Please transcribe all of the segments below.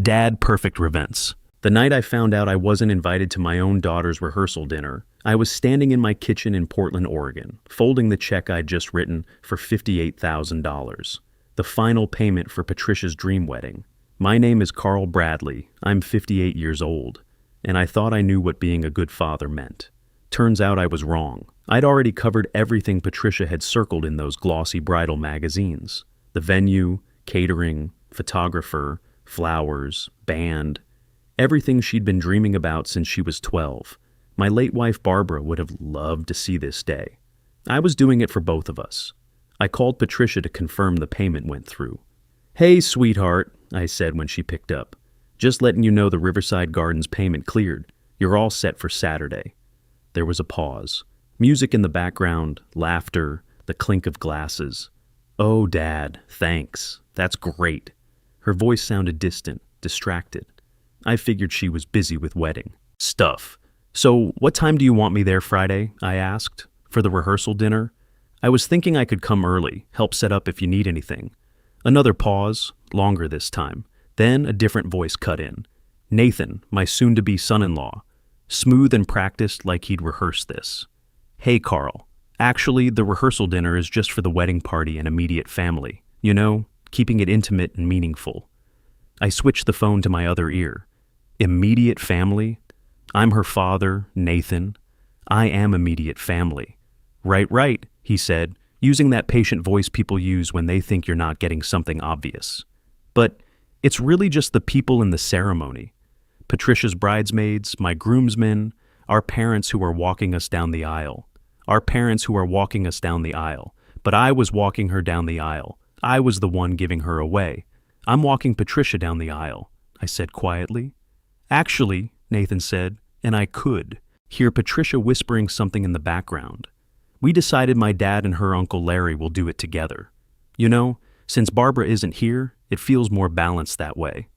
Dad perfect events. The night I found out I wasn't invited to my own daughter's rehearsal dinner, I was standing in my kitchen in Portland, Oregon, folding the check I'd just written for $58,000. The final payment for Patricia's dream wedding. My name is Carl Bradley. I'm 58 years old, and I thought I knew what being a good father meant. Turns out I was wrong. I'd already covered everything Patricia had circled in those glossy bridal magazines. The venue, catering, photographer, flowers, band, everything she'd been dreaming about since she was 12. My late wife Barbara would have loved to see this day. I was doing it for both of us. I called Patricia to confirm the payment went through. "Hey, sweetheart," I said when she picked up. "Just letting you know the Riverside Gardens payment cleared. You're all set for Saturday." There was a pause. Music in the background, laughter, the clink of glasses. "Oh, Dad, thanks. That's great." Her voice sounded distant, distracted. I figured she was busy with wedding stuff. "So, what time do you want me there Friday?" I asked. "For the rehearsal dinner?" I was thinking I could come early, help set up if you need anything. Another pause, longer this time. Then a different voice cut in. Nathan, my soon-to-be son-in-law. Smooth and practiced like he'd rehearsed this. "Hey, Carl. Actually, the rehearsal dinner is just for the wedding party and immediate family. You know, keeping it intimate and meaningful." I switched the phone to my other ear. Immediate family? I'm her father, Nathan. I am immediate family. Right, he said, using that patient voice people use when they think you're not getting something obvious. But it's really just the people in the ceremony. Patricia's bridesmaids, my groomsmen, our parents who are walking us down the aisle. But I was walking her down the aisle. I was the one giving her away. "I'm walking Patricia down the aisle," I said quietly. "Actually," Nathan said, and I could hear Patricia whispering something in the background. "We decided my dad and her Uncle Larry will do it together. You know, since Barbara isn't here, it feels more balanced that way."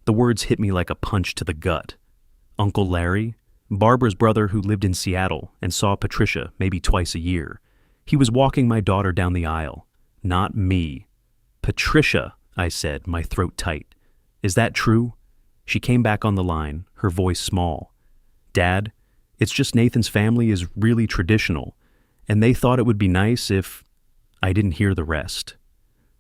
The words hit me like a punch to the gut. Uncle Larry? Barbara's brother who lived in Seattle and saw Patricia maybe twice a year. He was walking my daughter down the aisle. Not me. "Patricia," I said, my throat tight. "Is that true?" She came back on the line, her voice small. "Dad, it's just Nathan's family is really traditional, and they thought it would be nice if—" I didn't hear the rest.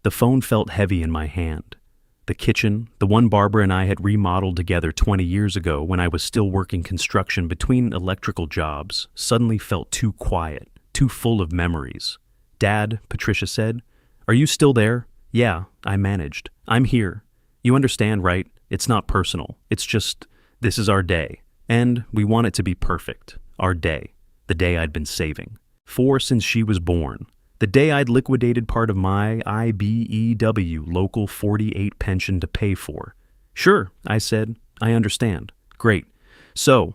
The phone felt heavy in my hand. The kitchen, the one Barbara and I had remodeled together 20 years ago when I was still working construction between electrical jobs, suddenly felt too quiet, too full of memories. "Dad," Patricia said, "are you still there?" "Yeah," I managed. "I'm here. You understand, right? It's not personal. It's just, this is our day. And we want it to be perfect. Our day. The day I'd been saving. For since she was born. The day I'd liquidated part of my IBEW Local 48 pension to pay for. "Sure," I said. "I understand. Great. So,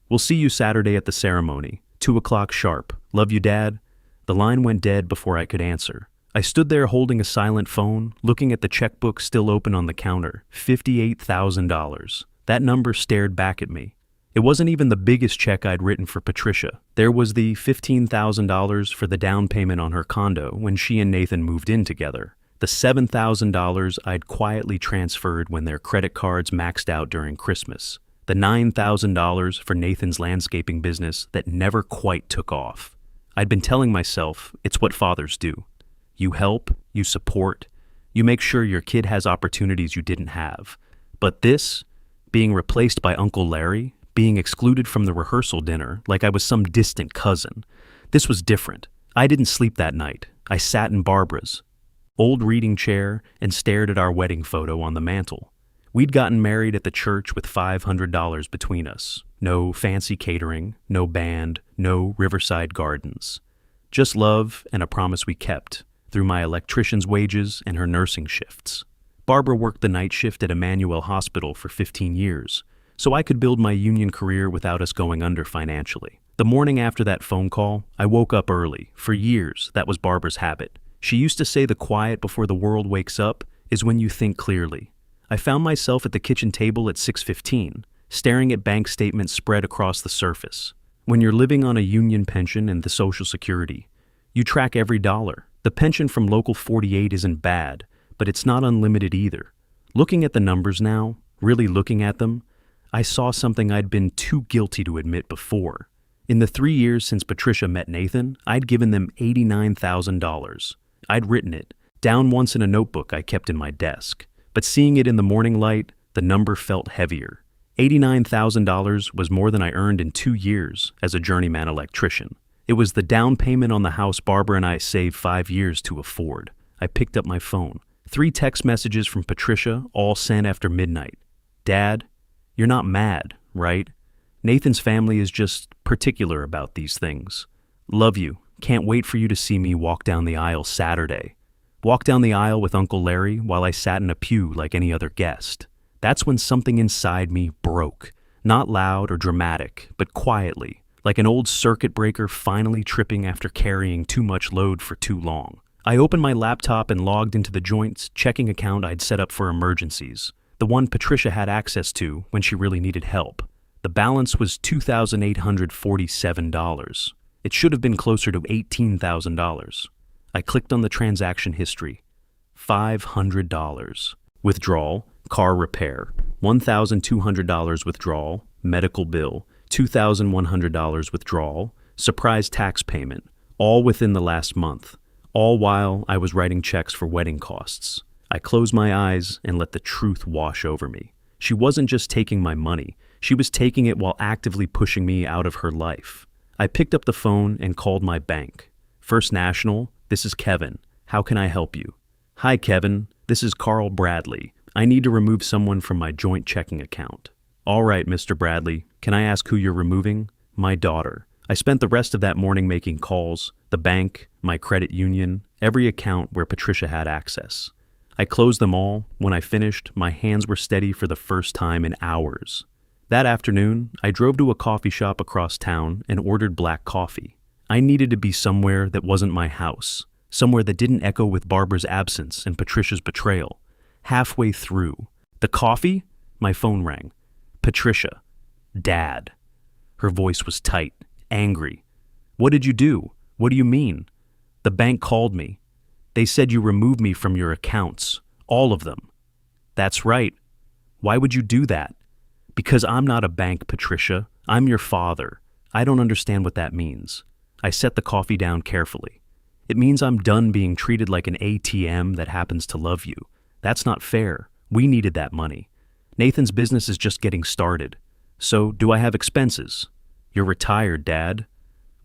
we'll see you Saturday at the ceremony. 2:00 sharp. Love you, Dad." The line went dead before I could answer. I stood there holding a silent phone, looking at the checkbook still open on the counter. $58,000. That number stared back at me. It wasn't even the biggest check I'd written for Patricia. There was the $15,000 for the down payment on her condo when she and Nathan moved in together. The $7,000 I'd quietly transferred when their credit cards maxed out during Christmas. The $9,000 for Nathan's landscaping business that never quite took off. I'd been telling myself, it's what fathers do. You help, you support, you make sure your kid has opportunities you didn't have. But this, being replaced by Uncle Larry, being excluded from the rehearsal dinner like I was some distant cousin, this was different. I didn't sleep that night. I sat in Barbara's old reading chair and stared at our wedding photo on the mantle. We'd gotten married at the church with $500 between us. No fancy catering, no band, no Riverside Gardens. Just love and a promise we kept through my electrician's wages and her nursing shifts. Barbara worked the night shift at Emmanuel Hospital for 15 years, so I could build my union career without us going under financially. The morning after that phone call, I woke up early. For years, that was Barbara's habit. She used to say the quiet before the world wakes up is when you think clearly. I found myself at the kitchen table at 6:15, staring at bank statements spread across the surface. When you're living on a union pension and the Social Security, you track every dollar. The pension from Local 48 isn't bad, but it's not unlimited either. Looking at the numbers now, really looking at them, I saw something I'd been too guilty to admit before. In the 3 years since Patricia met Nathan, I'd given them $89,000. I'd written it, down once in a notebook I kept in my desk. But seeing it in the morning light, the number felt heavier. $89,000 was more than I earned in 2 years as a journeyman electrician. It was the down payment on the house Barbara and I saved 5 years to afford. I picked up my phone. 3 text messages from Patricia, all sent after midnight. Dad, you're not mad, right? Nathan's family is just particular about these things. Love you. Can't wait for you to see me walk down the aisle Saturday. Walk down the aisle with Uncle Larry while I sat in a pew like any other guest. That's when something inside me broke. Not loud or dramatic, but quietly, like an old circuit breaker finally tripping after carrying too much load for too long. I opened my laptop and logged into the joint's checking account I'd set up for emergencies, the one Patricia had access to when she really needed help. The balance was $2,847. It should have been closer to $18,000. I clicked on the transaction history. $500. Withdrawal, car repair. $1,200 withdrawal, medical bill. $2,100 withdrawal, surprise tax payment. All within the last month. All while I was writing checks for wedding costs. I closed my eyes and let the truth wash over me. She wasn't just taking my money. She was taking it while actively pushing me out of her life. I picked up the phone and called my bank. First National, this is Kevin. How can I help you? Hi, Kevin. This is Carl Bradley. I need to remove someone from my joint checking account. All right, Mr. Bradley. Can I ask who you're removing? My daughter. I spent the rest of that morning making calls, the bank, my credit union, every account where Patricia had access. I closed them all. When I finished, my hands were steady for the first time in hours. That afternoon, I drove to a coffee shop across town and ordered black coffee. I needed to be somewhere that wasn't my house, somewhere that didn't echo with Barbara's absence and Patricia's betrayal. Halfway through, the coffee? My phone rang. Patricia. Dad. Her voice was tight, angry. What did you do? What do you mean? The bank called me. They said you removed me from your accounts, all of them. That's right. Why would you do that? Because I'm not a bank, Patricia. I'm your father. I don't understand what that means. I set the coffee down carefully. It means I'm done being treated like an ATM that happens to love you. That's not fair. We needed that money. Nathan's business is just getting started. So, do I have expenses? You're retired, Dad.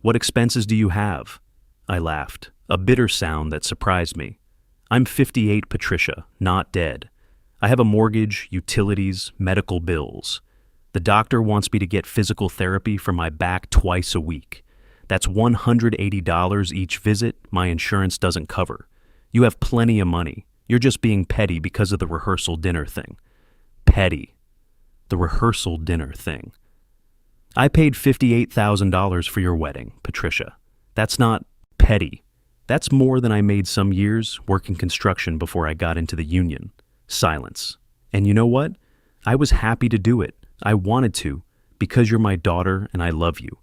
What expenses do you have? I laughed, a bitter sound that surprised me. I'm 58, Patricia, not dead. I have a mortgage, utilities, medical bills. The doctor wants me to get physical therapy for my back twice a week. That's $180 each visit my insurance doesn't cover. You have plenty of money. You're just being petty because of the rehearsal dinner thing. Petty. The rehearsal dinner thing. I paid $58,000 for your wedding, Patricia. That's not petty. That's more than I made some years working construction before I got into the union. Silence. And you know what? I was happy to do it. I wanted to, because you're my daughter and I love you.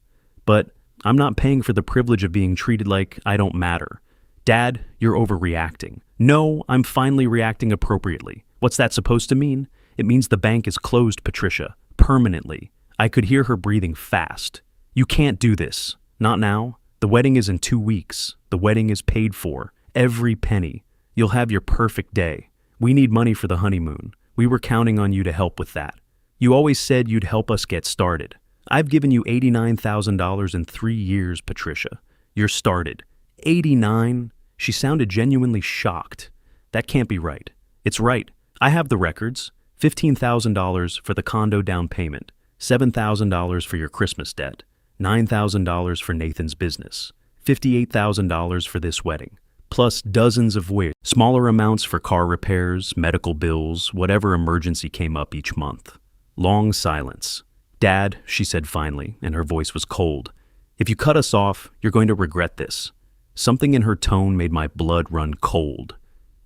But I'm not paying for the privilege of being treated like I don't matter. Dad, you're overreacting. No, I'm finally reacting appropriately. What's that supposed to mean? It means the bank is closed, Patricia. Permanently. I could hear her breathing fast. You can't do this. Not now. The wedding is in 2 weeks. The wedding is paid for. Every penny. You'll have your perfect day. We need money for the honeymoon. We were counting on you to help with that. You always said you'd help us get started. I've given you $89,000 in 3 years, Patricia. You're started. 89? She sounded genuinely shocked. That can't be right. It's right. I have the records. $15,000 for the condo down payment. $7,000 for your Christmas debt. $9,000 for Nathan's business. $58,000 for this wedding. Plus dozens of smaller amounts for car repairs, medical bills, whatever emergency came up each month. Long silence. Dad, she said finally, and her voice was cold. If you cut us off, you're going to regret this. Something in her tone made my blood run cold.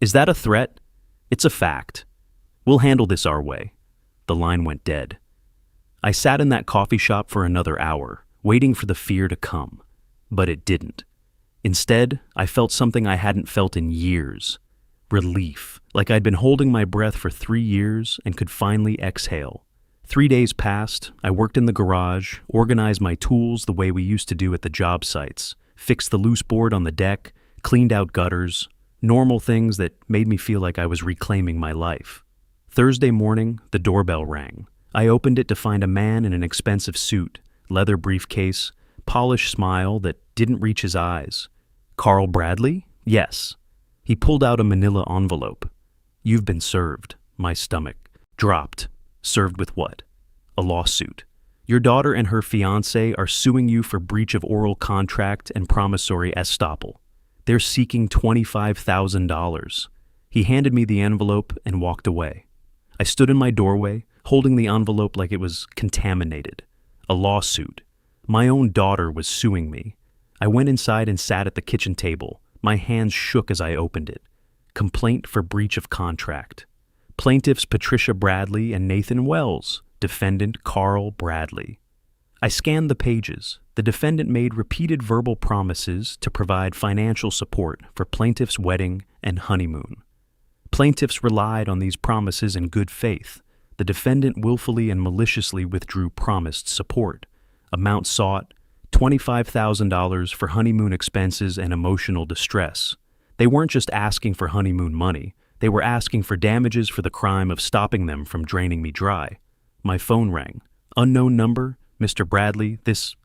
Is that a threat? It's a fact. We'll handle this our way. The line went dead. I sat in that coffee shop for another hour, waiting for the fear to come. But it didn't. Instead, I felt something I hadn't felt in years. Relief. like I'd been holding my breath for 3 years and could finally exhale. 3 days passed. I worked in the garage, organized my tools the way we used to do at the job sites, fixed the loose board on the deck, cleaned out gutters, normal things that made me feel like I was reclaiming my life. Thursday morning, the doorbell rang. I opened it to find a man in an expensive suit, leather briefcase, polished smile that didn't reach his eyes. Carl Bradley? Yes. He pulled out a manila envelope. You've been served. My stomach dropped. Served with what? A lawsuit. Your daughter and her fiancé are suing you for breach of oral contract and promissory estoppel. They're seeking $25,000. He handed me the envelope and walked away. I stood in my doorway, holding the envelope like it was contaminated. A lawsuit. My own daughter was suing me. I went inside and sat at the kitchen table. My hands shook as I opened it. Complaint for breach of contract. Plaintiffs Patricia Bradley and Nathan Wells. Defendant Carl Bradley. I scanned the pages. The defendant made repeated verbal promises to provide financial support for plaintiff's wedding and honeymoon. Plaintiffs relied on these promises in good faith. The defendant willfully and maliciously withdrew promised support. Amount sought, $25,000 for honeymoon expenses and emotional distress. They weren't just asking for honeymoon money. They were asking for damages for the crime of stopping them from draining me dry. My phone rang. Unknown number, Mr. Bradley, this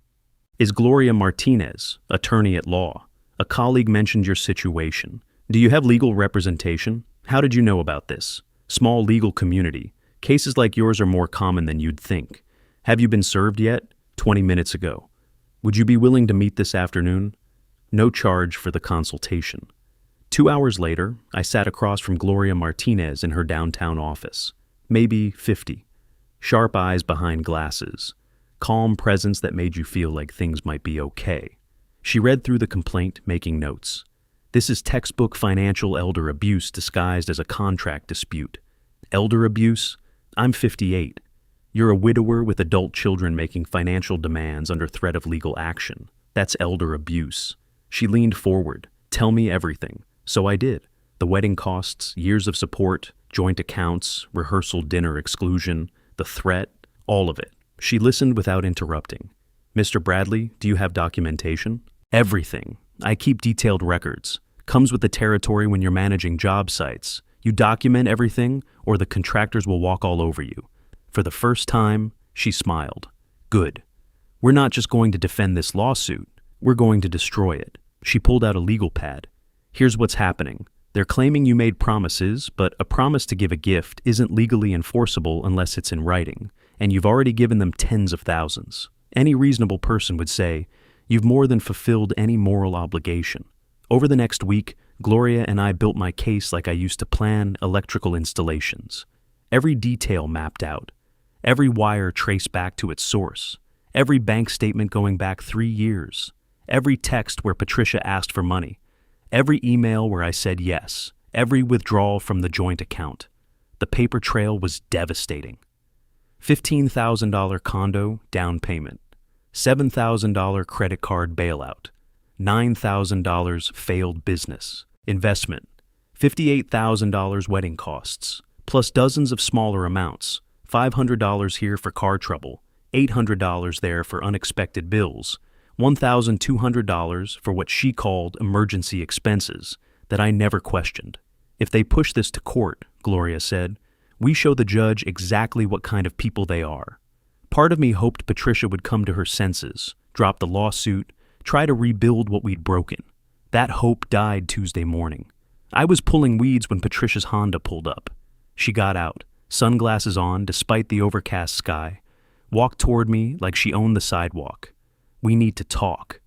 is Gloria Martinez, attorney at law. A colleague mentioned your situation. Do you have legal representation? How did you know about this? Small legal community. Cases like yours are more common than you'd think. Have you been served yet? 20 minutes ago. Would you be willing to meet this afternoon? No charge for the consultation. 2 hours later, I sat across from Gloria Martinez in her downtown office. Maybe 50. Sharp eyes behind glasses. Calm presence that made you feel like things might be okay. She read through the complaint, making notes. This is textbook financial elder abuse disguised as a contract dispute. Elder abuse? I'm 58. You're a widower with adult children making financial demands under threat of legal action. That's elder abuse. She leaned forward. Tell me everything. So I did. The wedding costs, years of support, joint accounts, rehearsal dinner exclusion, the threat, all of it. She listened without interrupting. Mr. Bradley, do you have documentation? Everything. I keep detailed records. Comes with the territory when you're managing job sites. You document everything, or the contractors will walk all over you. For the first time, she smiled. Good. We're not just going to defend this lawsuit. We're going to destroy it. She pulled out a legal pad. Here's what's happening. They're claiming you made promises, but a promise to give a gift isn't legally enforceable unless it's in writing, and you've already given them tens of thousands. Any reasonable person would say, you've more than fulfilled any moral obligation. Over the next week, Gloria and I built my case like I used to plan electrical installations. Every detail mapped out. Every wire traced back to its source. Every bank statement going back 3 years. Every text where Patricia asked for money. Every email where I said yes. Every withdrawal from the joint account. The paper trail was devastating. $15,000 condo down payment. $7,000 credit card bailout. $9,000 failed business. Investment. $58,000 wedding costs, plus dozens of smaller amounts. $500 here for car trouble, $800 there for unexpected bills, $1,200 for what she called emergency expenses that I never questioned. If they push this to court, Gloria said, we show the judge exactly what kind of people they are. Part of me hoped Patricia would come to her senses, drop the lawsuit, try to rebuild what we'd broken. That hope died Tuesday morning. I was pulling weeds when Patricia's Honda pulled up. She got out, sunglasses on despite the overcast sky, walked toward me like she owned the sidewalk. We need to talk.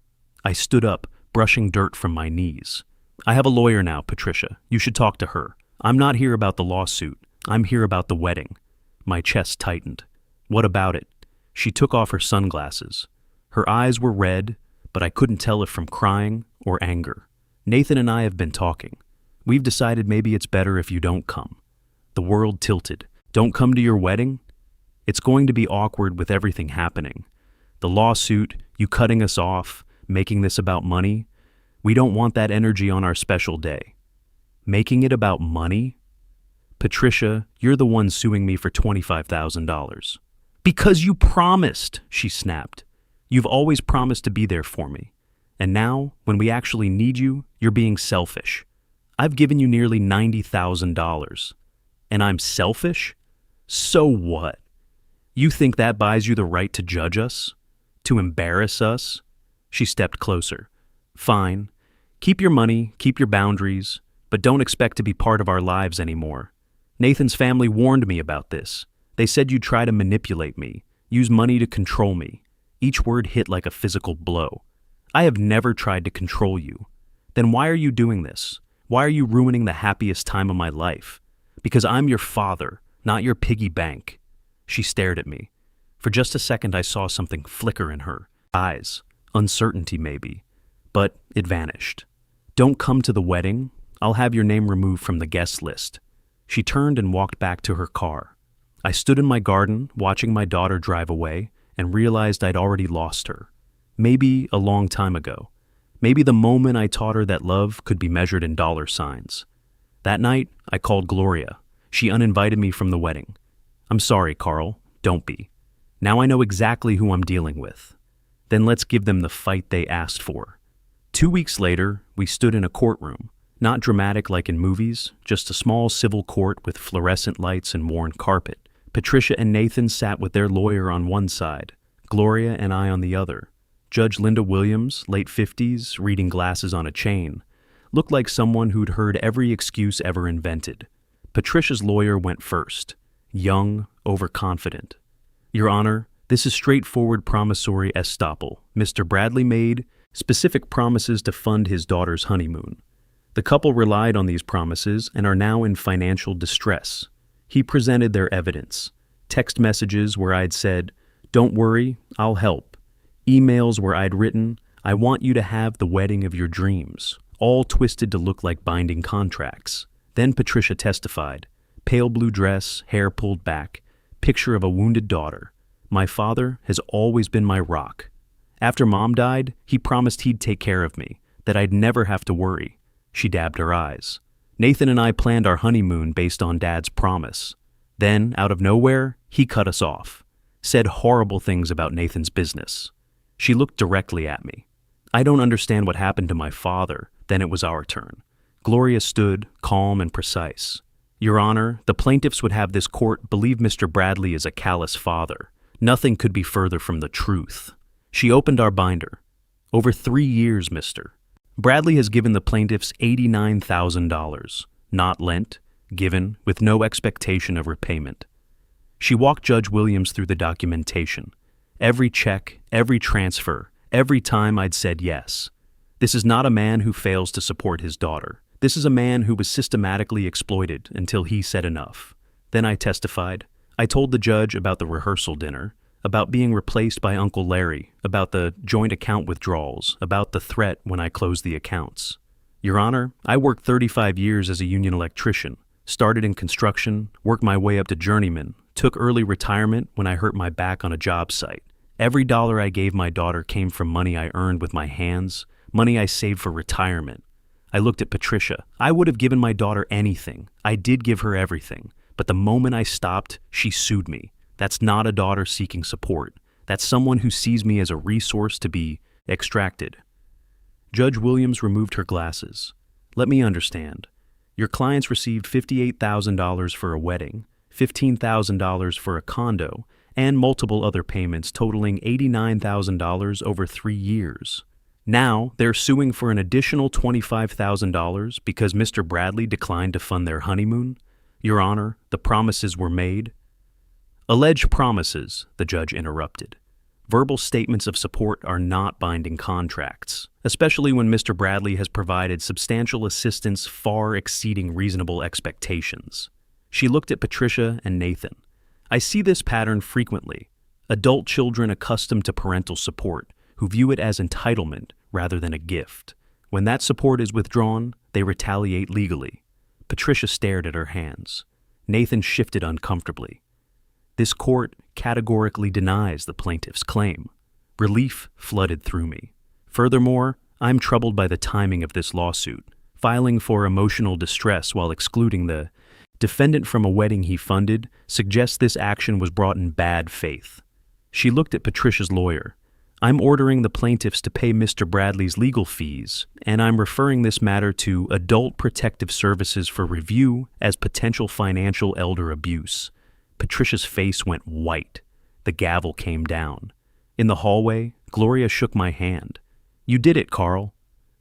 I stood up, brushing dirt from my knees. I have a lawyer now, Patricia. You should talk to her. I'm not here about the lawsuit. I'm here about the wedding. My chest tightened. What about it? She took off her sunglasses. Her eyes were red, but I couldn't tell if from crying or anger. Nathan and I have been talking. We've decided maybe it's better if you don't come. The world tilted. Don't come to your wedding? It's going to be awkward with everything happening. The lawsuit, you cutting us off, making this about money. We don't want that energy on our special day. Making it about money? Patricia, you're the one suing me for $25,000. Because you promised, she snapped. You've always promised to be there for me. And now, when we actually need you, you're being selfish. I've given you nearly $90,000. And I'm selfish? So what? You think that buys you the right to judge us? To embarrass us? She stepped closer. Fine. Keep your money, keep your boundaries, but don't expect to be part of our lives anymore. Nathan's family warned me about this. They said you'd try to manipulate me, use money to control me. Each word hit like a physical blow. I have never tried to control you. Then why are you doing this? Why are you ruining the happiest time of my life? Because I'm your father, not your piggy bank. She stared at me. For just a second I saw something flicker in her eyes. Uncertainty maybe. But it vanished. Don't come to the wedding. I'll have your name removed from the guest list. She turned and walked back to her car. I stood in my garden, watching my daughter drive away, and realized I'd already lost her. Maybe a long time ago. Maybe the moment I taught her that love could be measured in dollar signs. That night, I called Gloria. She uninvited me from the wedding. I'm sorry, Carl. Don't be. Now I know exactly who I'm dealing with. Then let's give them the fight they asked for. 2 weeks later, we stood in a courtroom. Not dramatic like in movies, just a small civil court with fluorescent lights and worn carpet. Patricia and Nathan sat with their lawyer on one side, Gloria and I on the other. Judge Linda Williams, late 50s, reading glasses on a chain, looked like someone who'd heard every excuse ever invented. Patricia's lawyer went first, young, overconfident. Your Honor, this is straightforward promissory estoppel. Mr. Bradley made specific promises to fund his daughter's honeymoon. The couple relied on these promises and are now in financial distress. He presented their evidence. Text messages where I'd said, "Don't worry, I'll help." Emails where I'd written, "I want you to have the wedding of your dreams," all twisted to look like binding contracts. Then Patricia testified. Pale blue dress, hair pulled back, picture of a wounded daughter. My father has always been my rock. After Mom died, he promised he'd take care of me, that I'd never have to worry. She dabbed her eyes. Nathan and I planned our honeymoon based on Dad's promise. Then, out of nowhere, he cut us off. Said horrible things about Nathan's business. She looked directly at me. I don't understand what happened to my father. Then it was our turn. Gloria stood, calm and precise. Your Honor, the plaintiffs would have this court believe Mr. Bradley is a callous father. Nothing could be further from the truth. She opened our binder. Over 3 years, mister. Bradley has given the plaintiffs $89,000, not lent, given with no expectation of repayment. She walked Judge Williams through the documentation. Every check, every transfer, every time I'd said yes. This is not a man who fails to support his daughter. This is a man who was systematically exploited until he said enough. Then I testified. I told the judge about the rehearsal dinner, about being replaced by Uncle Larry, about the joint account withdrawals, about the threat when I closed the accounts. Your Honor, I worked 35 years as a union electrician, started in construction, worked my way up to journeyman, took early retirement when I hurt my back on a job site. Every dollar I gave my daughter came from money I earned with my hands, money I saved for retirement. I looked at Patricia. I would have given my daughter anything. I did give her everything. But the moment I stopped, she sued me. That's not a daughter seeking support. That's someone who sees me as a resource to be extracted. Judge Williams removed her glasses. Let me understand. Your clients received $58,000 for a wedding, $15,000 for a condo, and multiple other payments totaling $89,000 over 3 years. Now, they're suing for an additional $25,000 because Mr. Bradley declined to fund their honeymoon? Your Honor, the promises were made. Alleged promises, the judge interrupted. Verbal statements of support are not binding contracts, especially when Mr. Bradley has provided substantial assistance far exceeding reasonable expectations. She looked at Patricia and Nathan. I see this pattern frequently. Adult children accustomed to parental support, who view it as entitlement rather than a gift. When that support is withdrawn, they retaliate legally. Patricia stared at her hands. Nathan shifted uncomfortably. This court categorically denies the plaintiff's claim. Relief flooded through me. Furthermore, I'm troubled by the timing of this lawsuit, filing for emotional distress while excluding the defendant from a wedding he funded, suggests this action was brought in bad faith. She looked at Patricia's lawyer. I'm ordering the plaintiffs to pay Mr. Bradley's legal fees, and I'm referring this matter to Adult Protective Services for review as potential financial elder abuse. Patricia's face went white. The gavel came down. In the hallway, Gloria shook my hand. You did it, Carl.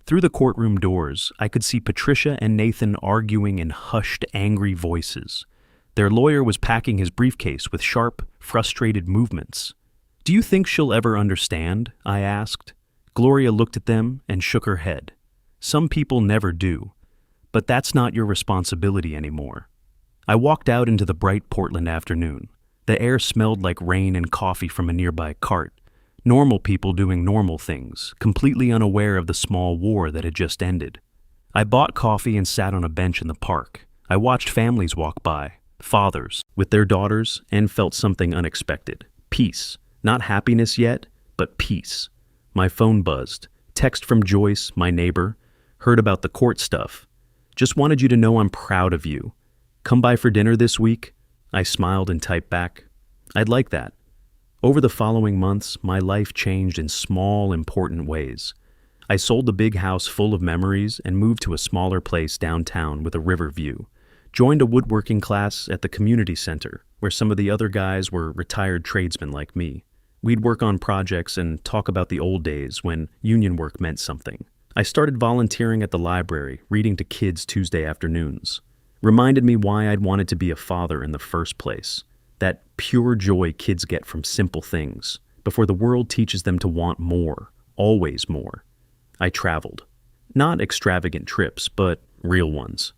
Through the courtroom doors, I could see Patricia and Nathan arguing in hushed, angry voices. Their lawyer was packing his briefcase with sharp, frustrated movements. Do you think she'll ever understand? I asked. Gloria looked at them and shook her head. Some people never do, but that's not your responsibility anymore. I walked out into the bright Portland afternoon. The air smelled like rain and coffee from a nearby cart. Normal people doing normal things, completely unaware of the small war that had just ended. I bought coffee and sat on a bench in the park. I watched families walk by, fathers with their daughters, and felt something unexpected. Peace. Not happiness yet, but peace. My phone buzzed. Text from Joyce, my neighbor. Heard about the court stuff. Just wanted you to know I'm proud of you. Come by for dinner this week? I smiled and typed back. I'd like that. Over the following months, my life changed in small, important ways. I sold the big house full of memories and moved to a smaller place downtown with a river view. Joined a woodworking class at the community center, where some of the other guys were retired tradesmen like me. We'd work on projects and talk about the old days when union work meant something. I started volunteering at the library, reading to kids Tuesday afternoons. Reminded me why I'd wanted to be a father in the first place. That pure joy kids get from simple things, before the world teaches them to want more, always more. I traveled. Not extravagant trips, but real ones.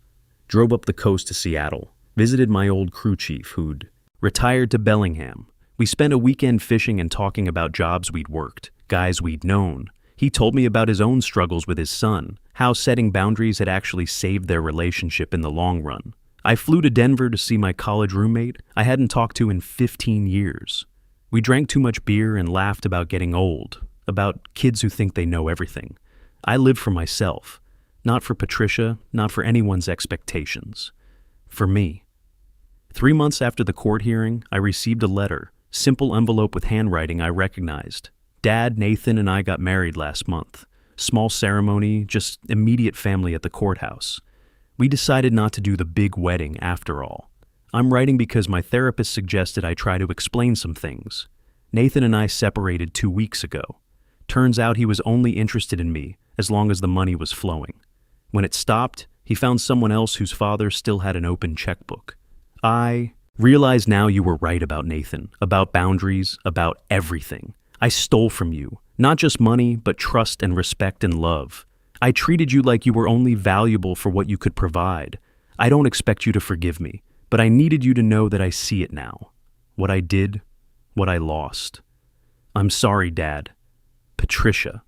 Drove up the coast to Seattle, visited my old crew chief who'd retired to Bellingham. We spent a weekend fishing and talking about jobs we'd worked, guys we'd known. He told me about his own struggles with his son, how setting boundaries had actually saved their relationship in the long run. I flew to Denver to see my college roommate I hadn't talked to in 15 years. We drank too much beer and laughed about getting old, about kids who think they know everything. I lived for myself, not for Patricia, not for anyone's expectations. For me. 3 months after the court hearing, I received a letter. Simple envelope with handwriting I recognized. Dad, Nathan, and I got married last month. Small ceremony, just immediate family at the courthouse. We decided not to do the big wedding after all. I'm writing because my therapist suggested I try to explain some things. Nathan and I separated 2 weeks ago. Turns out he was only interested in me as long as the money was flowing. When it stopped, he found someone else whose father still had an open checkbook. I realize now you were right about Nathan, about boundaries, about everything. I stole from you, not just money, but trust and respect and love. I treated you like you were only valuable for what you could provide. I don't expect you to forgive me, but I needed you to know that I see it now. What I did, what I lost. I'm sorry, Dad. Patricia.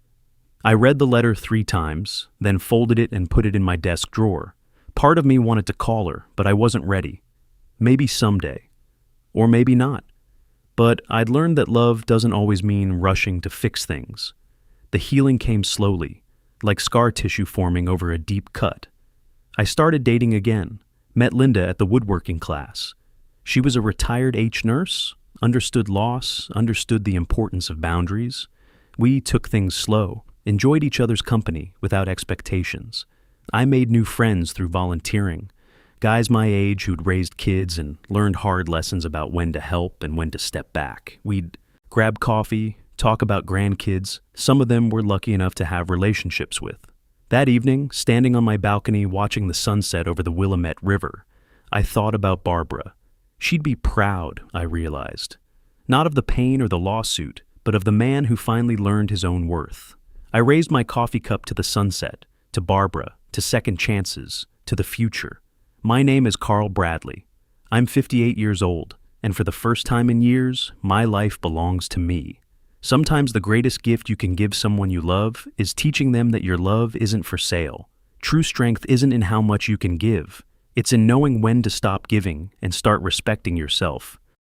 I read the letter 3 times, then folded it and put it in my desk drawer. Part of me wanted to call her, but I wasn't ready. Maybe someday. Or maybe not. But I'd learned that love doesn't always mean rushing to fix things. The healing came slowly, like scar tissue forming over a deep cut. I started dating again, met Linda at the woodworking class. She was a retired nurse, understood loss, understood the importance of boundaries. We took things slow, enjoyed each other's company without expectations. I made new friends through volunteering. Guys my age who'd raised kids and learned hard lessons about when to help and when to step back. We'd grab coffee, talk about grandkids. Some of them we're lucky enough to have relationships with. That evening, standing on my balcony watching the sunset over the Willamette River, I thought about Barbara. She'd be proud, I realized. Not of the pain or the lawsuit, but of the man who finally learned his own worth. I raised my coffee cup to the sunset, to Barbara, to second chances, to the future. My name is Carl Bradley. I'm 58 years old, and for the first time in years, my life belongs to me. Sometimes the greatest gift you can give someone you love is teaching them that your love isn't for sale. True strength isn't in how much you can give. It's in knowing when to stop giving and start respecting yourself.